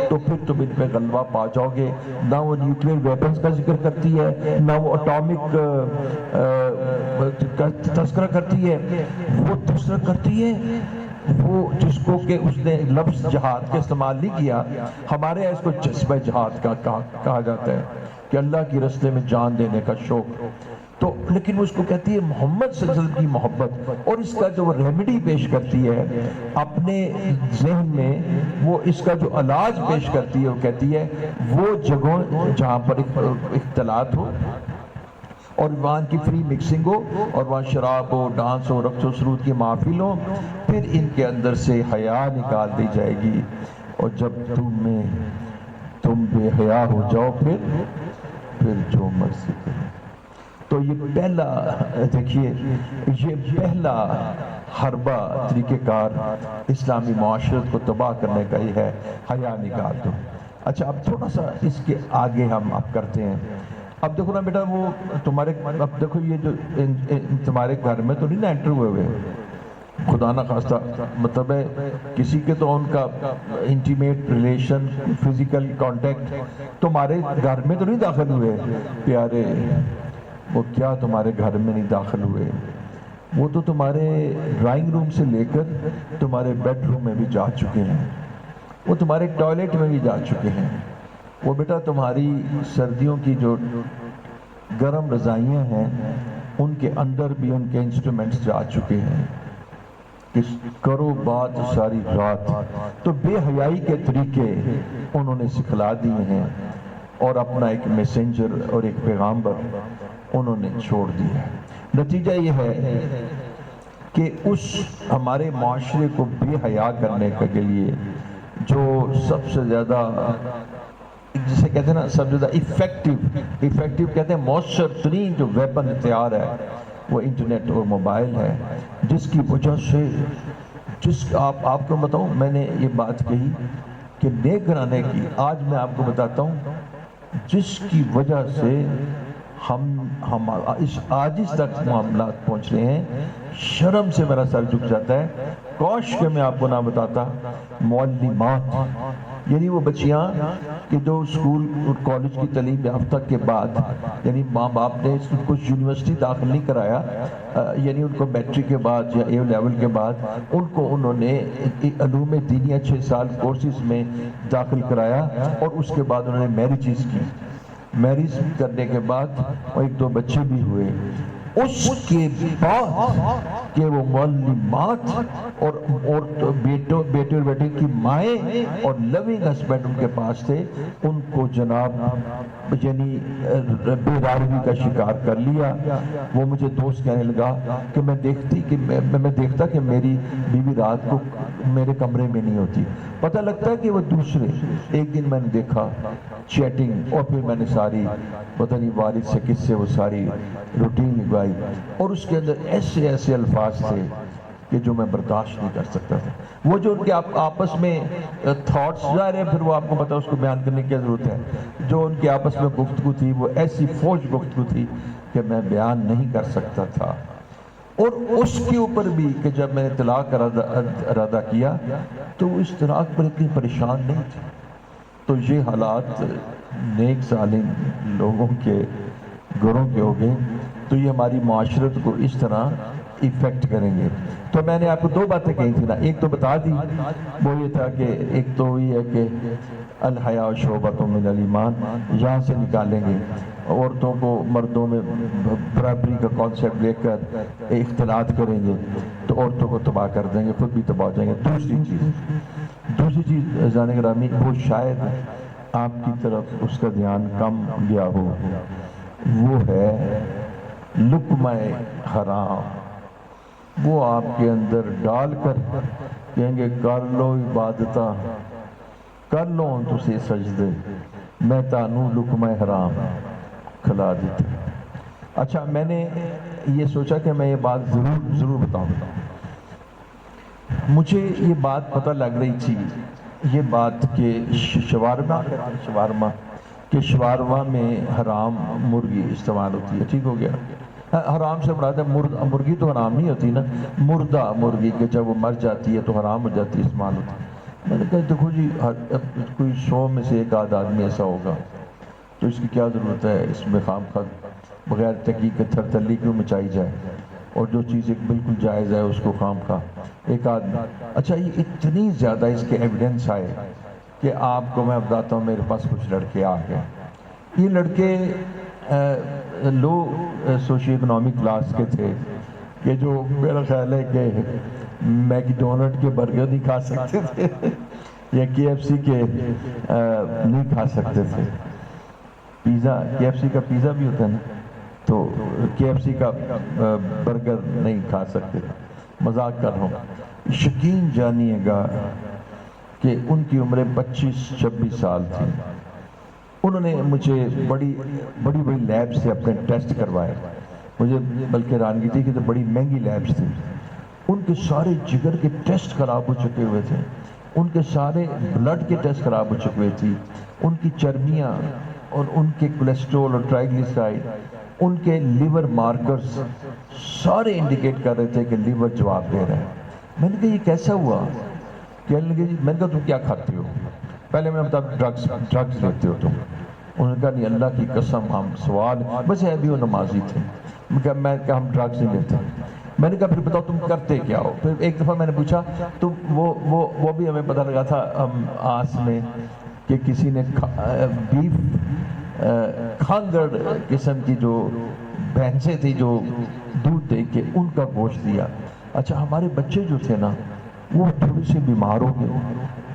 تو پھر تم ان پہ غلبہ پا جاؤ گے۔ نہ وہ نیوکلیر ویپنز کا ذکر کرتی ہے، نہ وہ اٹامک کا تذکرہ کرتی ہے، وہ تذکرہ کرتی ہے وہ جس کو کہ اس نے لفظ جہاد کا استعمال نہیں کیا، ہمارے یہاں اس کو جذبہ جہاد کا کہا جاتا ہے کہ اللہ کی راستے میں جان دینے کا شوق۔ تو لیکن اس کو کہتی ہے محمد صلی اللہ علیہ وسلم کی محبت، اور اس کا جو ریمیڈی پیش کرتی ہے اپنے ذہن میں، وہ اس کا جو علاج پیش کرتی ہے، وہ کہتی ہے وہ جگہوں جہاں پر اختلاط ہو اور وہاں کی فری مکسنگ ہو، اور وہاں شراب ہو، ڈانس ہو، رقص و سرود کی محافل ہو، پھر ان کے اندر سے حیا نکال دی جائے گی، اور جب تم بے حیا ہو جاؤ پھر جو مرضی کرو۔ تو یہ پہلا، دیکھیے یہ پہلا حربہ طریقہ کار اسلامی معاشرت کو تباہ کرنے کا یہ ہے، حیا نکال دو۔ اچھا اب تھوڑا سا اس کے آگے ہم اب کرتے ہیں۔ اب دیکھو نا بیٹا، وہ تمہارے، اب دیکھو یہ جو تمہارے گھر میں تو نہیں نا انٹر ہوئے خدا نہ خواستہ، مطلب ہے کسی کے تو ان کا انٹیمیٹ ریلیشن، فزیکل کانٹیکٹ تمہارے گھر میں تو نہیں داخل ہوئے پیارے، وہ کیا تمہارے گھر میں نہیں داخل ہوئے، وہ تو تمہارے ڈرائنگ روم سے لے کر تمہارے بیڈ روم میں بھی جا چکے ہیں، وہ تمہارے ٹوائلٹ میں بھی جا چکے ہیں، وہ بیٹا تمہاری سردیوں کی جو گرم رضائیاں ہیں ان کے اندر بھی ان کے انسٹرومنٹس جا چکے ہیں، کہ کرو بات ساری رات۔ تو بے حیائی کے طریقے انہوں نے سکھلا دیے ہیں، اور اپنا ایک میسنجر اور ایک پیغامبر انہوں نے چھوڑ دیا ہے۔ نتیجہ یہ ہے کہ اس ہمارے معاشرے کو بے حیا کرنے کے لیے جو سب سے زیادہ، جسے کہتے ہیں نا سب سے زیادہ افیکٹو کہتے ہیں، مؤثر ترین جو ویپن ہتھیار ہے وہ انٹرنیٹ اور موبائل ہے، جس کی وجہ سے آپ کو بتاؤں، میں نے یہ بات کہی کہ نیک گھرانے کی، آج میں آپ کو بتاتا ہوں جس کی وجہ سے ہم اس عاجز تک معاملات پہنچ رہے ہیں، شرم سے میرا سر جھک جاتا ہے، کاش کہ میں آپ کو نہ بتاتا، معلمات، یعنی وہ بچیاں کہ جو اسکول اور کالج کی تعلیم یافتہ کے بعد، یعنی ماں باپ نے ان کو یونیورسٹی داخل نہیں کرایا، یعنی ان کو میٹرک کے بعد یا اے لیول کے بعد ان کو انہوں نے علوم دینیہ 6 سال کورسز میں داخل کرایا، اور اس کے بعد انہوں نے میرجز کی، میرج کرنے کے بعد اور 1-2 بچے بھی ہوئے، اس کے بعد کہ وہ معلمات اور بیٹے اور بیٹے کی مائیں اور لونگ ہسبینڈ ان کے پاس تھے، ان کو جناب یعنی بے راروی کا شکار کر لیا۔ وہ مجھے دوست کہنے لگا کہ میں دیکھتا کہ میری بیوی رات کو میرے کمرے میں نہیں ہوتی، پتہ لگتا ہے کہ وہ دوسرے۔ ایک دن میں نے دیکھا چیٹنگ، اور پھر میں نے ساری پتہ نہیں والد سے کس سے وہ ساری روٹین لگوائی، اور اس کے اندر ایسے الفاظ تھے کہ جو میں برداشت نہیں کر سکتا تھا۔ وہ جو ان کے آپس میں تھاٹس ظاہر ہے، پھر وہ آپ کو پتہ اس کو بیان کرنے کی ضرورت ہے، جو ان کے آپس میں گفتگو تھی وہ ایسی فوج گفتگو تھی کہ میں بیان نہیں کر سکتا تھا۔ اور اس کے اوپر بھی کہ جب میں نے طلاق کا ارادہ کیا تو وہ اس طلاق پر اتنی پریشان نہیں تھی۔ تو یہ حالات نیک ظالم لوگوں کے گھروں کے ہو گئے، تو یہ ہماری معاشرت کو اس طرح ایفیکٹ کریں گے۔ تو میں نے آپ کو 2 باتیں کہی تھی نا، ایک تو بتا دی، وہ یہ تھا کہ ایک تو یہ ہے کہ الحیاء شعبۃ من الایمان، یہاں سے نکالیں گے، عورتوں کو مردوں میں برابری کا کانسیپٹ لے کر اختلاط کریں گے تو عورتوں کو تباہ کر دیں گے، خود بھی تباہ ہو جائیں گے۔ دوسری چیز عزیزان گرامی، وہ شاید آپ کی طرف اس کا دھیان کم گیا ہو، وہ ہے لقمہ حرام، وہ آپ کے اندر ڈال کر کہیں گے کر لو عبادتاں، کر لو تسی سجدے، میں تانوں لقمہ حرام کھلا دیتا۔ اچھا میں نے یہ سوچا کہ میں یہ بات ضرور بتاؤں، مجھے یہ بات پتہ لگ رہی تھی، یہ بات کہ شوارما میں حرام مرغی استعمال ہوتی ہے، ٹھیک ہو گیا، حرام سے مراد ہے مرغی تو حرام نہیں ہوتی نا، مردہ مرغی کہ جب وہ مر جاتی ہے تو حرام ہو جاتی ہے، استعمال ہوتی ہے۔ میں نے کہا دیکھو جی کوئی 100 میں سے 1 آدمی ایسا ہوگا تو اس کی کیا ضرورت ہے اس میں خام خواہ بغیر تحقیق کے تھرتلی کیوں مچائی جائے، اور جو چیز ایک بالکل جائز ہے اس کو خام خواہ ایک آدمی۔ اچھا یہ اتنی زیادہ اس کے ایویڈنس آئے کہ آپ کو میں بتاتا ہوں، میرے پاس کچھ لڑکے آ گئے، یہ لڑکے لو سوشی اکنامک کلاس کے تھے کہ جو میرا خیال ہے کہ میکڈونلڈ کے برگر نہیں کھا سکتے تھے یا KFC کے نہیں کھا سکتے تھے. پیزا KFC کا پیزا بھی ہوتا ہے نا, تو KFC کا برگر نہیں کھا سکتے. مذاق کر رہا ہوں. یقین جانیے گا کہ ان کی عمریں 25-26 سال تھی. انہوں نے مجھے بڑی لیب سے اپنے ٹیسٹ کروائے. مجھے بلکہ حیرانگی تھی کہ تو بڑی مہنگی لیبس تھی. ان کے سارے جگر کے ٹیسٹ خراب ہو چکے ہوئے تھے, ان کے سارے بلڈ کے ٹیسٹ خراب ہو چکے ہوئے تھی, ان کی چربیاں اور ان کے کولیسٹرول اور ٹرائیگلیسرائڈ, ان کے لیور مارکرز سارے انڈیکیٹ کر رہے تھے کہ لیور جواب دے رہا ہے. میں نے کہا یہ کیسا ہوا؟ کہنے لگے جی. میں نے کہا تم کیا کھاتے ہو؟ پہلے میں نے بتایا ڈرگس لیتے ہو تم. انہوں نے کہا نہیں اللہ کی قسم ہم سوال بس ہے بھی وہ نمازی تھے. میں کہا ہم ڈرگس نہیں لیتے. میں نے کہا پھر بتاؤ تم کرتے کیا ہو؟ پھر ایک دفعہ میں نے پوچھا تم وہ بھی ہمیں پتہ لگا تھا آس میں کہ کسی نے بیف کھانگڑ قسم کی جو بھینسیں تھی جو دودھ دے کے ان کا گوشت دیا. اچھا ہمارے بچے جو تھے نا وہ تھوڑے سے بیمار ہو گئے.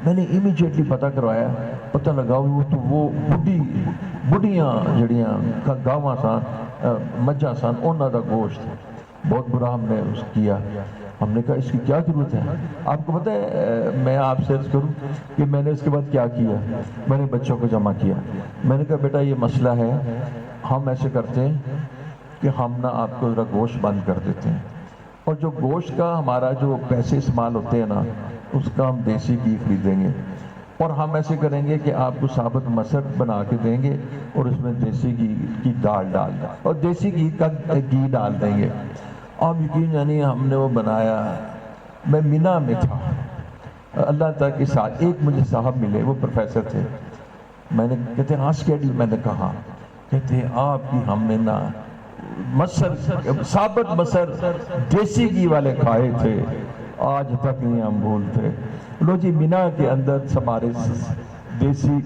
میں نے امیجیٹلی پتہ کروایا, پتہ لگا وہ بڑھیاں جڑیاں گاواں سان مجھاں سان انہاں دا گوشت. بہت برا ہم نے اس کیا. ہم نے کہا اس کی کیا ضرورت ہے؟ آپ کو پتہ ہے میں آپ سے عرض کروں کہ میں نے اس کے بعد کیا کیا؟ میں نے بچوں کو جمع کیا. میں نے کہا بیٹا یہ مسئلہ ہے, ہم ایسے کرتے ہیں کہ ہم نا آپ کو ذرا گوشت بند کر دیتے ہیں, اور جو گوشت کا ہمارا جو پیسے استعمال ہوتے ہیں نا اس کا ہم دیسی گھی خریدیں گے, اور ہم ایسے کریں گے کہ آپ کو ثابت مسر بنا کے دیں گے اور اس میں دیسی گھی کی دال ڈال دیں اور دیسی گھی کا گھی ڈال دیں گے. آپ یقین جانیے ہم نے وہ بنایا. میں مینا میں تھا, اللہ تعالیٰ کے ساتھ ایک مجھے صاحب ملے, وہ پروفیسر تھے. میں نے کہتے ہیں ہاں اسکیڈول. میں نے کہا کہتے ہیں آپ کی ہم نے نا مسر ثابت مسر دیسی گھی والے کھائے تھے, آج تک نہیں ہم بھولتے. لو جی مینا کے اندر ہمارے دیسی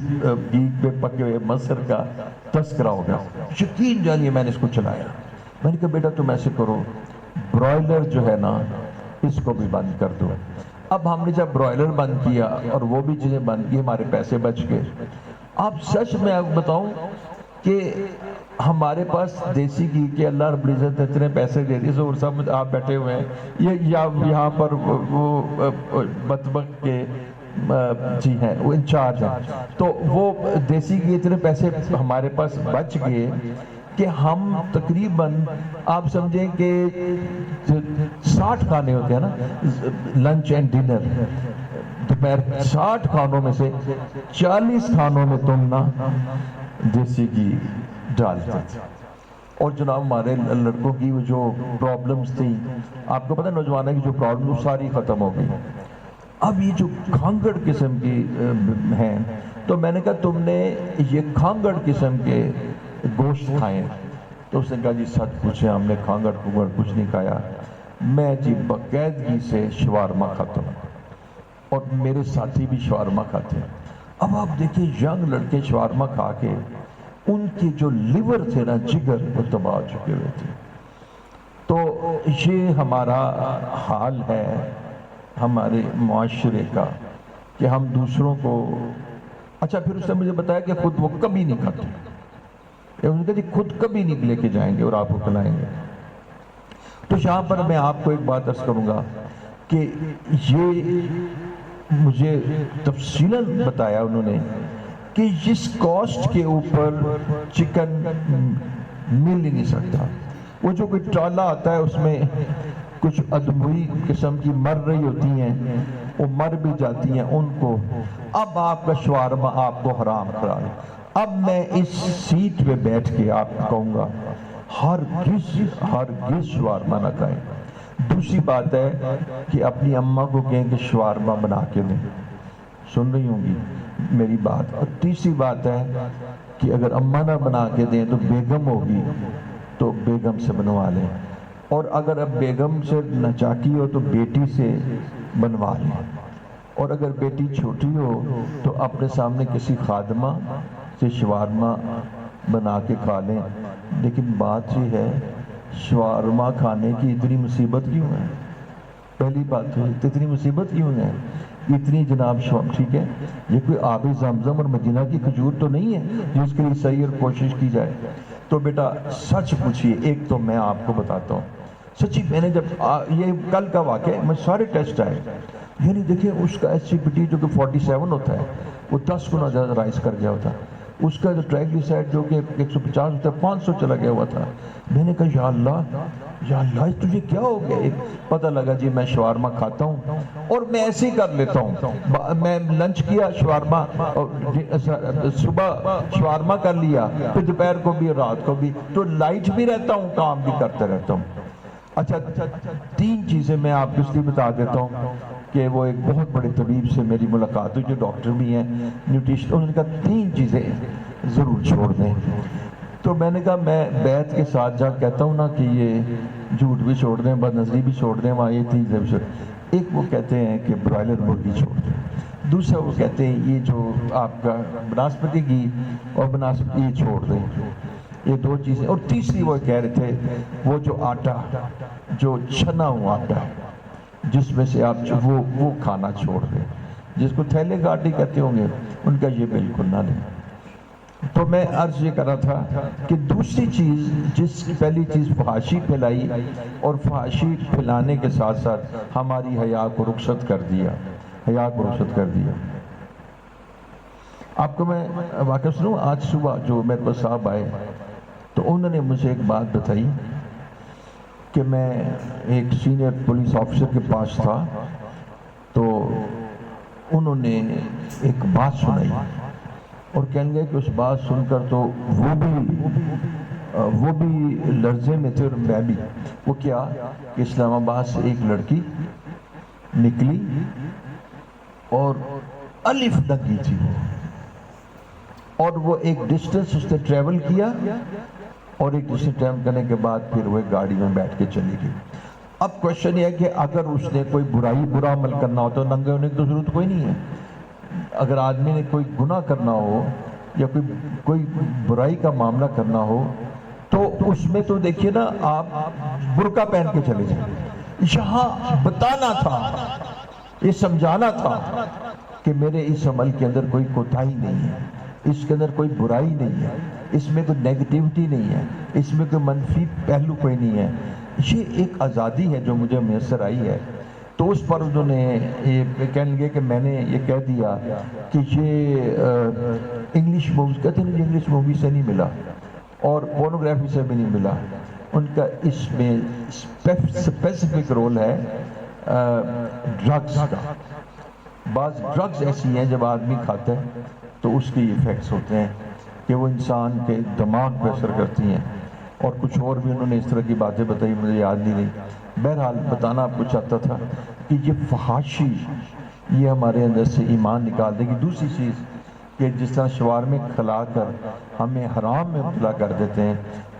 گھی پہ پکے ہوئے مسر کا تذکرہ ہو گیا. یقین جانیے میں نے اس کو چلایا. میں نے کہا بیٹا تم ایسے کرو, برائلر جو ہے نا اس کو بھی بند کر دو. اب ہم نے جب برائلر بند کیا اور وہ بھی چیزیں بند کی, ہمارے پیسے بچ گئے. اب سچ میں آپ بتاؤں کہ ہمارے پاس دیسی گھی کے اللہ رب العزت نے اتنے پیسے دے دیے. ظہور صاحب آپ بیٹھے ہوئے ہیں, یہ یہاں پر وہ مطبخ کے جی ہیں وہ انچارج ہیں, تو وہ دیسی گھی اتنے پیسے ہمارے پاس بچ گئے کہ ہم تقریباً آپ سمجھیں کہ 60 کھانے ہوتے ہیں نا لنچ اینڈ ڈنر, دوپہر 60 کھانوں میں سے 40 کھانوں میں تم نا دیسی گھی ڈالتے تھے. اور جناب ہمارے لڑکوں کی جو پرابلمز تھی, آپ کو پتہ نوجوانوں کی جو پرابلم ساری ختم ہو گئی. اب یہ جو کھانگڑ قسم کی ہیں, تو میں نے کہا تم نے یہ کھانگڑ قسم کے گوشت کھائیں؟ تو اس نے کہا جی سچ پوچھیں ہم نے کھانگڑ کچھ نہیں کھایا. میں جی باقاعدگی سے شوارما کھاتا ہوں اور میرے ساتھی بھی شوارما کھاتے ہیں. اب آپ دیکھیں ینگ لڑکے شوارما کھا کے ان کے جو لیور تھے نا جگر وہ تباہ ہو چکے ہوئے تھے. تو یہ ہمارا حال ہے ہمارے معاشرے کا کہ ہم دوسروں کو. اچھا پھر اس نے مجھے بتایا کہ خود وہ کبھی نہیں کھاتے. انہوں نے کہا جی خود کبھی نہیں لے کے جائیں گے اور آپ کو کھلائیں گے. تو یہاں پر میں آپ کو ایک بات عرض کروں گا کہ یہ مجھے تفصیلاً بتایا انہوں نے کہ جس کاسٹ کے اوپر چکن مل ہی نہیں سکتا. وہ جو کوئی ٹرالا آتا ہے اس میں کچھ ادموئی قسم کی مر رہی ہوتی ہیں, وہ مر بھی جاتی ہیں ان کو. اب آپ کا شوارما آپ کو حرام قرار. اب میں اس سیٹ پہ بیٹھ کے آپ کو کہوں گا ہرگز شوارما نہ کھائیں. دوسری بات ہے کہ اپنی اماں کو کہیں کہ شوارما بنا کے دیں. سن رہی ہوں گی میری بات. اور تیسری بات ہے کہ اگر اماں نہ بنا کے دیں تو بیگم ہوگی تو بیگم سے بنوا لیں, اور اگر اب بیگم سے نچاکی ہو تو بیٹی سے بنوا لیں, اور اگر بیٹی چھوٹی ہو تو اپنے سامنے کسی خادمہ سے شوارما بنا کے کھا لیں. لیکن بات یہ ہے شوارما کھانے کی اتنی مصیبت کیوں ہے؟ پہلی بات ہے اتنی مصیبت کیوں ہے؟ اتنی جناب ٹھیک ہے، یہ کوئی آب زمزم اور مدینہ کی کھجور تو نہیں ہے جس کے لیے صحیح اور کوشش کی جائے۔ تو بیٹا سچ پوچھیے، ایک تو میں آپ کو بتاتا ہوں سچی، میں نے جب یہ کل کا واقعہ ہے، میں سارے ٹیسٹ آئے، یعنی دیکھیں اس کا ایس سی پی ٹی جو کہ 47 ہوتا ہے وہ 10 گنا زیادہ رائز کر گیا ہوتا، اس کا جو ٹرائگلیسائڈ جو کہ 150 ہوتا ہے 500 چلا گیا ہوا تھا۔ میں نے کہا یا اللہ تجھے کیا ہو گیا؟ ایک پتہ لگا جی میں شوارما کھاتا ہوں اور میں ایسے ہی کر لیتا ہوں، میں لنچ کیا شوارما، صبح شوارما کر لیا، پھر دوپہر کو بھی رات کو بھی، تو لائٹ بھی رہتا ہوں، کام بھی کرتا رہتا ہوں۔ اچھا 3 چیزیں میں آپ کو اس لیے بتا دیتا ہوں کہ وہ ایک بہت بڑے طبیب سے میری ملاقات ہوئی جو ڈاکٹر بھی ہیں نیوٹریشن، انہوں نے کہا 3 چیزیں ضرور چھوڑ دیں۔ تو میں نے کہا میں بیعت کے ساتھ جا کہتا ہوں نا کہ یہ جھوٹ بھی چھوڑ دیں، بد نظری بھی چھوڑ دیں، وہاں یہ 3 چیزیں بھی چھوڑ دیں۔ ایک وہ کہتے ہیں کہ برائلر مرغی چھوڑ دیں، دوسرا وہ کہتے ہیں یہ جو آپ کا بناسپتی گھی اور بناسپتی یہ چھوڑ دیں، یہ 2 چیزیں، اور تیسری وہ کہہ رہے تھے وہ جو آٹا جو چھنا ہوا آٹا ہے جس میں سے آپ وہ کھانا چھوڑ دیں، جس کو تھیلے کا آٹی کہتے ہوں گے، ان کا یہ بالکل نہ لیں۔ تو میں عرض یہ کر رہا تھا کہ دوسری چیز پہلی چیز فحاشی پھیلائی، اور فحاشی پھیلانے کے ساتھ ساتھ ہماری حیا کو رخصت کر دیا، حیا کو رخصت کر دیا۔ آپ کو میں واقعہ سنوں، آج صبح جو میرے پاس صاحب آئے تو انہوں نے مجھے ایک بات بتائی کہ میں ایک سینئر پولیس آفیسر کے پاس تھا، تو انہوں نے ایک بات سنائی اور کہنے لگے کہ اس بات سن کر تو وہ بھی لرزے میں تھے اور میں بھی۔ وہ کیا کہ اسلام آباد سے ایک لڑکی نکلی اور الف ننگی تھی، اور وہ ایک ڈسٹنس اس نے ٹریول کیا، اور ایک ڈسٹنس ٹریول کرنے کے بعد پھر وہ گاڑی میں بیٹھ کے چلی گئی۔ اب کوشچن یہ ہے کہ اگر اس نے کوئی برا عمل کرنا ہو تو ننگے ہونے کی تو ضرورت کوئی نہیں ہے۔ اگر آدمی نے کوئی گناہ کرنا ہو یا کوئی برائی کا معاملہ کرنا ہو تو اس میں تو دیکھیے نا، آپ برقع پہن کے چلے جائیں۔ یہاں بتانا تھا، یہ سمجھانا تھا کہ میرے اس عمل کے اندر کوئی کوتاہی نہیں ہے، اس کے اندر کوئی برائی نہیں ہے، اس میں کوئی نیگیٹیوٹی نہیں ہے، اس میں کوئی منفی پہلو کوئی نہیں ہے، یہ ایک آزادی ہے جو مجھے میسر آئی ہے۔ تو اس پر انہوں نے یہ کہنے لگے کہ میں نے یہ کہہ دیا کہ یہ انگلش موویز، کہتے ہیں انگلش مووی سے نہیں ملا اور پورنوگرافی سے بھی نہیں ملا، ان کا اس میں اسپیسیفک رول ہے ڈرگز کا۔ بعض ڈرگز ایسی ہیں جب آدمی کھاتا ہے تو اس کی ایفیکٹس ہوتے ہیں کہ وہ انسان کے دماغ پہ اثر کرتی ہیں، اور کچھ اور بھی انہوں نے اس طرح کی باتیں بتائی، مجھے یاد نہیں رہی۔ بہرحال بتانا آپ کو چاہتا تھا کہ یہ فحاشی یہ ہمارے اندر سے ایمان نکال دے گی۔ دوسری چیز کہ جس طرح شوارمے کھلا کر ہمیں حرام میں مبتلا کر دیتے ہیں،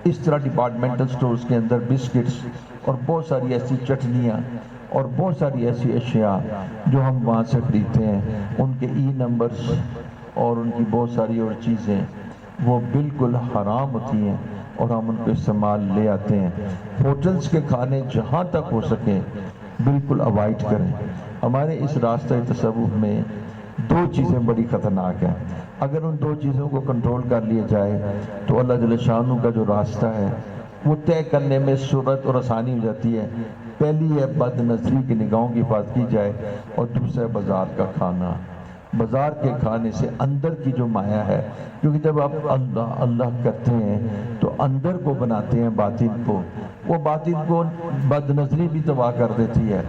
اس طرح ڈپارٹمنٹل سٹورز کے اندر بسکٹس اور بہت ساری ایسی چٹنیاں اور بہت ساری ایسی اشیاء جو ہم وہاں سے خریدتے ہیں، ان کے ای نمبرز اور ان کی بہت ساری اور چیزیں وہ بالکل حرام ہوتی ہیں اور ہم ان کو استعمال لے آتے ہیں۔ ہوٹلز کے کھانے جہاں تک ہو سکے بالکل اوائڈ کریں۔ ہمارے اس راستہ تصوف میں 2 چیزیں بڑی خطرناک ہیں، اگر ان 2 چیزوں کو کنٹرول کر لیا جائے تو اللہ جل شانہ کا جو راستہ ہے وہ طے کرنے میں سہولت اور آسانی ہو جاتی ہے۔ پہلی ہے بد نظری کی نگاہوں کی حفاظت کی جائے، اور دوسرا ہے بازار کا کھانا۔ بازار کے کھانے سے اندر کی جو مایا ہے، کیونکہ جب آپ اللہ اللہ کرتے ہیں تو اندر کو بناتے ہیں باطن کو، وہ باطن کو بد نظری بھی تباہ کر دیتی ہے۔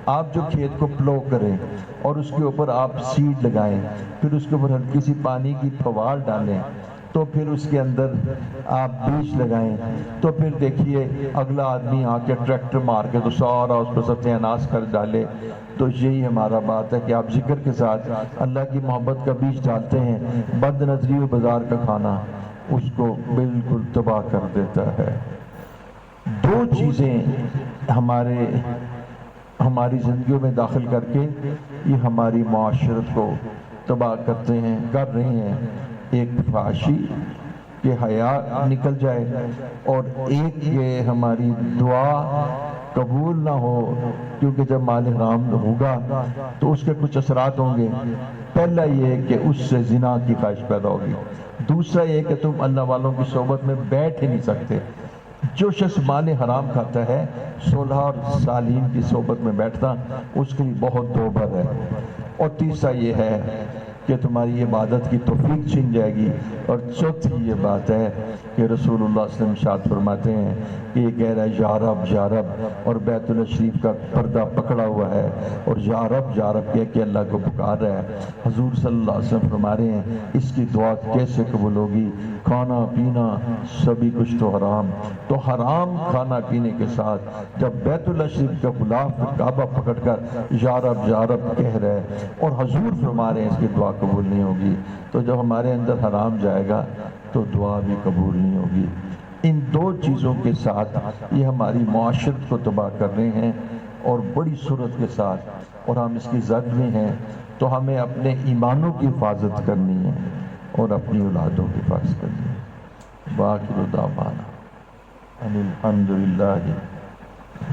آپ جو کھیت کو پلو کریں اور اس کے اوپر آپ سیڈ لگائیں، پھر اس کے اوپر ہلکی سی پانی کی فوار ڈالیں، تو پھر اس کے اندر آپ بیج لگائیں، تو پھر دیکھیے اگلا آدمی آ کے ٹریکٹر مار کے تو سارا اس کو ستیہ ناش کر ڈالے۔ تو یہی ہمارا بات ہے کہ آپ ذکر کے ساتھ اللہ کی محبت کا بیج ڈالتے ہیں، بد نظری و بازار کا کھانا اس کو بالکل تباہ کر دیتا ہے۔ 2 چیزیں ہماری زندگیوں میں داخل کر کے یہ ہماری معاشرت کو تباہ کرتے ہیں، کر رہے ہیں، ایک فحاشی کہ حیا نکل جائے، اور ایک یہ ہماری دعا قبول نہ ہو، کیونکہ جب مال حرام ہوگا تو اس کے کچھ اثرات ہوں گے۔ پہلا یہ کہ اس سے زنا کی خواہش پیدا ہوگی، دوسرا یہ کہ تم اللہ والوں کی صحبت میں بیٹھ ہی نہیں سکتے۔ جو شخص مال حرام کھاتا ہے، صلح اور صالحین کی صحبت میں بیٹھتا اس کے لیے بہت دوبر ہے۔ اور تیسرا یہ ہے کہ تمہاری عبادت کی توفیق چھن جائے گی۔ اور چوتھی یہ بات ہے کہ رسول اللہ صلی اللہ علیہ وسلم ارشاد فرماتے ہیں کہ یہ کہہ رہا ہے یا رب یا رب، اور بیت اللہ شریف کا پردہ پکڑا ہوا ہے اور یا رب کہہ کے اللہ کو پکار رہا ہے۔ حضور صلی اللہ علیہ وسلم فرما رہے ہیں اس کی دعا کیسے قبول ہوگی؟ کھانا پینا سبھی کچھ تو حرام، تو حرام کھانا پینے کے ساتھ جب بیت اللہ شریف کا غلاف کعبہ پکڑ کر یا رب کہہ رہے ہیں اور حضور فرما رہے ہیں اس کی دعا قبول نہیں ہوگی، تو جب ہمارے اندر حرام جائے گا تو دعا بھی قبول نہیں ہوگی۔ ان دو چیزوں کے ساتھ یہ ہماری معاشرت کو تباہ کر رہے ہیں اور بڑی صورت کے ساتھ، اور ہم اس کی زد میں ہیں، تو ہمیں اپنے ایمانوں کی حفاظت کرنی ہے اور اپنی اولادوں کی حفاظت کرنی ہے۔ باقی دعوانا ان الحمدللہ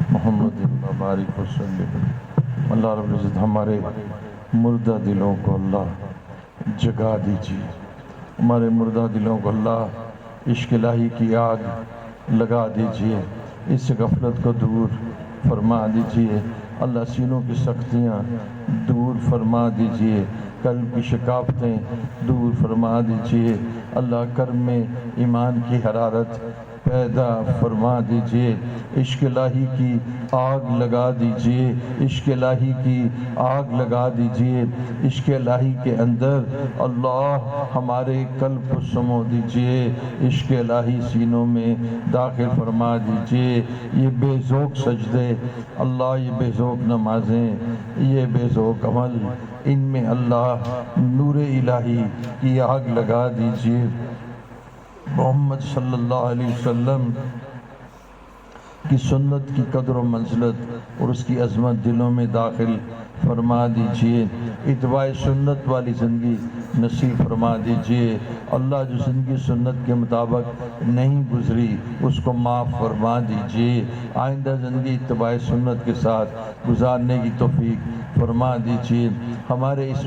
محمد مبارک وسلم۔ اللہ رب العزت ہمارے مردہ دلوں کو اللہ جگا دیجیے، ہمارے مردہ دلوں کو اللہ عشق الہی کی آگ لگا دیجیے، اس غفلت کو دور فرما دیجیے، اللہ سینوں کی سختیاں دور فرما دیجیے، قلب کی شکافتیں دور فرما دیجیے، اللہ کرم میں ایمان کی حرارت پیدا فرما دیجیے، عشق الہی کی آگ لگا دیجیے، عشق الہی کی آگ لگا دیجیے، عشق الہی کے اندر اللہ ہمارے قلب کو سمو دیجیے، عشق الہی سینوں میں داخل فرما دیجیے۔ یہ بے ذوق سجدے اللہ، یہ بے ذوق نمازیں، یہ بے ذوق عمل، ان میں اللہ نور الہی کی آگ لگا دیجیے۔ محمد صلی اللہ علیہ وسلم کی سنت کی قدر و منزلت اور اس کی عظمت دلوں میں داخل فرما دیجیے، اتباع سنت والی زندگی نصیب فرما دیجیے۔ اللہ جو زندگی سنت کے مطابق نہیں گزری اس کو معاف فرما دیجیے، آئندہ زندگی اتباع سنت کے ساتھ گزارنے کی توفیق فرما دیجیے۔ ہمارے اس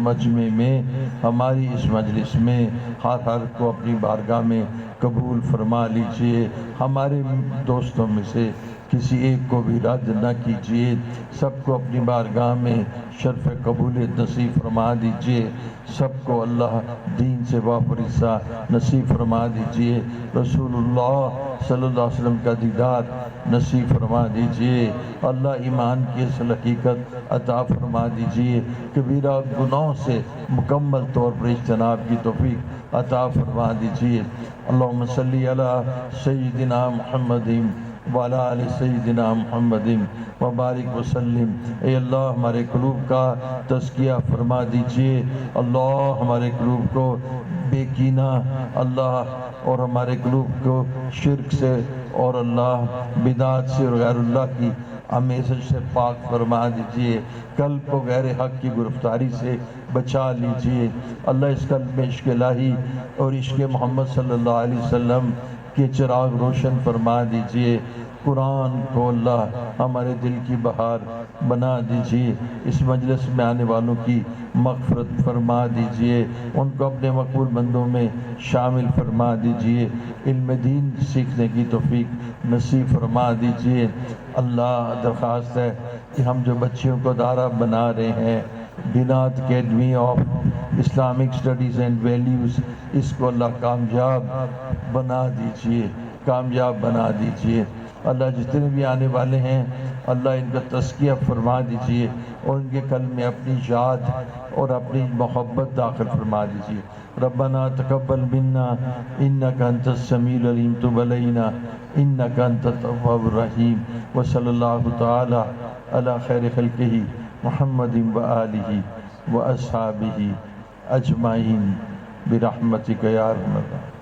مجمع میں، ہماری اس مجلس میں ہر کو اپنی بارگاہ میں قبول فرما لیجیے، ہمارے دوستوں میں سے کسی ایک کو بھی رد نہ کیجیے، سب کو اپنی بارگاہ میں شرف قبولیت نصیب فرما دیجیے، سب کو اللہ دین سے وافرسہ نصیب فرما دیجیے، رسول اللہ صلی اللہ علیہ وسلم کا دیدار نصیب فرما دیجیے، اللہ ایمان کی اصل حقیقت عطا فرما دیجیے، کبیرہ گناہوں سے مکمل طور پر اجتناب کی توفیق عطا فرما دیجیے۔ اللہم صلی علی سیدنا محمد وعلی آل سیدنا محمد وبارک وسلم۔ اے اللہ ہمارے قلوب کا تزکیہ فرما دیجیے، اللہ ہمارے قلوب کو بے کینہ اللہ اور ہمارے قلوب کو شرک سے اور اللہ بدعت سے اور غیر اللہ کی امیزش سے پاک فرما دیجیے، قلب کو غیر حق کی گرفتاری سے بچا لیجیے، اللہ اس قلب میں عشق الہی اور عشق محمد صلی اللہ علیہ وسلم کے چراغ روشن فرما دیجیے، قرآن کو اللہ ہمارے دل کی بہار بنا دیجیے، اس مجلس میں آنے والوں کی مغفرت فرما دیجیے، ان کو اپنے مقبول بندوں میں شامل فرما دیجیے، علم دین سیکھنے کی توفیق نصیب فرما دیجیے۔ اللہ درخواست ہے کہ ہم جو بچیوں کو ادارہ بنا رہے ہیں، Banat academy of Islamic studies and values, اس کو اللہ کامیاب بنا دیجیے، کامیاب بنا دیجیے، اللہ جتنے بھی آنے والے ہیں اللہ ان کا تزکیہ فرما دیجیے اور ان کے قلب میں اپنی یاد اور اپنی محبت داخل فرما دیجیے۔ ربنا تقبل منا انک انت السمیع العلیم، تب علینا انک انت التواب الرحیم، وصلی اللہ تعالی علی خیر خلقہ محمد وآلہ واصحابہ اجمعین برحمتک یا ارحم الراحمین۔